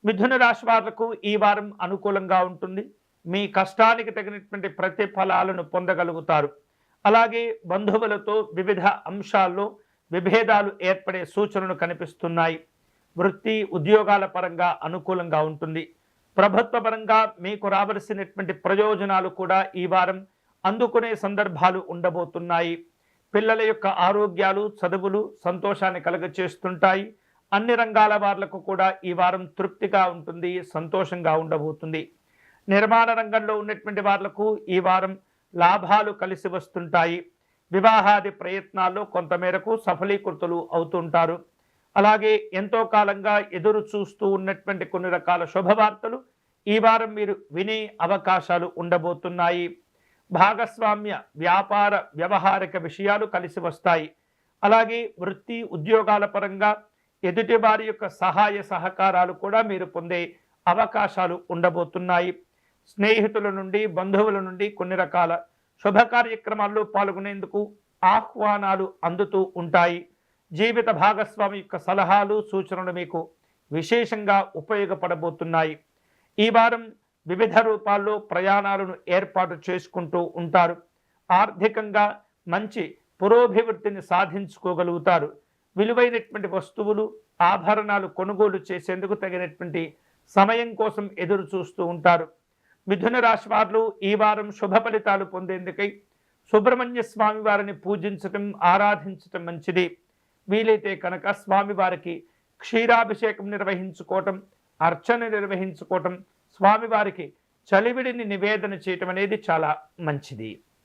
మిథున రాశి వాళ్లకు ఈ వారం అనుకూలంగా ఉంటుంది. మీ కష్టానికి తగినటువంటి ప్రతిఫలాలను పొందగలుగుతారు. అలాగే బంధువులతో వివిధ అంశాల్లో విభేదాలు ఏర్పడే సూచనలు కనిపిస్తున్నాయి. వృత్తి ఉద్యోగాల పరంగా అనుకూలంగా ఉంటుంది. ప్రభుత్వ పరంగా మీకు రావలసినటువంటి ప్రయోజనాలు కూడా ఈ వారం అందుకునే సందర్భాలు ఉండబోతున్నాయి. పిల్లల యొక్క ఆరోగ్యాలు, చదువులు సంతోషాన్ని కలుగచేస్తుంటాయి. అన్ని రంగాల వాళ్లకు కూడా ఈ వారం తృప్తిగా ఉంటుంది, సంతోషంగా ఉండబోతుంది. నిర్మాణ రంగంలో ఉన్నటువంటి వాళ్లకు ఈ వారం లాభాలు కలిసి వస్తుంటాయి. వివాహాది ప్రయత్నాల్లో కొంతమేరకు సఫలీకృతులు అవుతుంటారు. అలాగే ఎంతో కాలంగా ఎదురు చూస్తూ ఉన్నటువంటి కొన్ని రకాల శుభవార్తలు ఈ వారం మీరు వినే అవకాశాలు ఉండబోతున్నాయి. భాగస్వామ్య వ్యాపార వ్యవహారిక విషయాలు కలిసి వస్తాయి. అలాగే వృత్తి ఉద్యోగాల పరంగా ఎదుటి వారి యొక్క సహాయ సహకారాలు కూడా మీరు పొందే అవకాశాలు ఉండబోతున్నాయి. స్నేహితుల నుండి, బంధువుల నుండి కొన్ని రకాల శుభ కార్యక్రమాల్లో పాల్గొనేందుకు ఆహ్వానాలు అందుతూ ఉంటాయి. జీవిత భాగస్వామి యొక్క సలహాలు, సూచనలు మీకు విశేషంగా ఉపయోగపడబోతున్నాయి. ఈ వారం వివిధ రూపాల్లో ప్రయాణాలను ఏర్పాటు చేసుకుంటూ ఉంటారు. ఆర్థికంగా మంచి పురోభివృద్ధిని సాధించుకోగలుగుతారు. విలువైనటువంటి వస్తువులు, ఆభరణాలు కొనుగోలు చేసేందుకు తగినటువంటి సమయం కోసం ఎదురు చూస్తూ ఉంటారు. మిథున రాశి వారు ఈ వారం శుభ ఫలితాలు పొందేందుకై సుబ్రహ్మణ్య స్వామి వారిని పూజించటం, ఆరాధించటం మంచిది. వీలైతే కనుక స్వామివారికి క్షీరాభిషేకం నిర్వహించుకోవటం, అర్చన నిర్వహించుకోవటం, స్వామివారికి చలివిడిని నివేదన చేయటం అనేది చాలా మంచిది.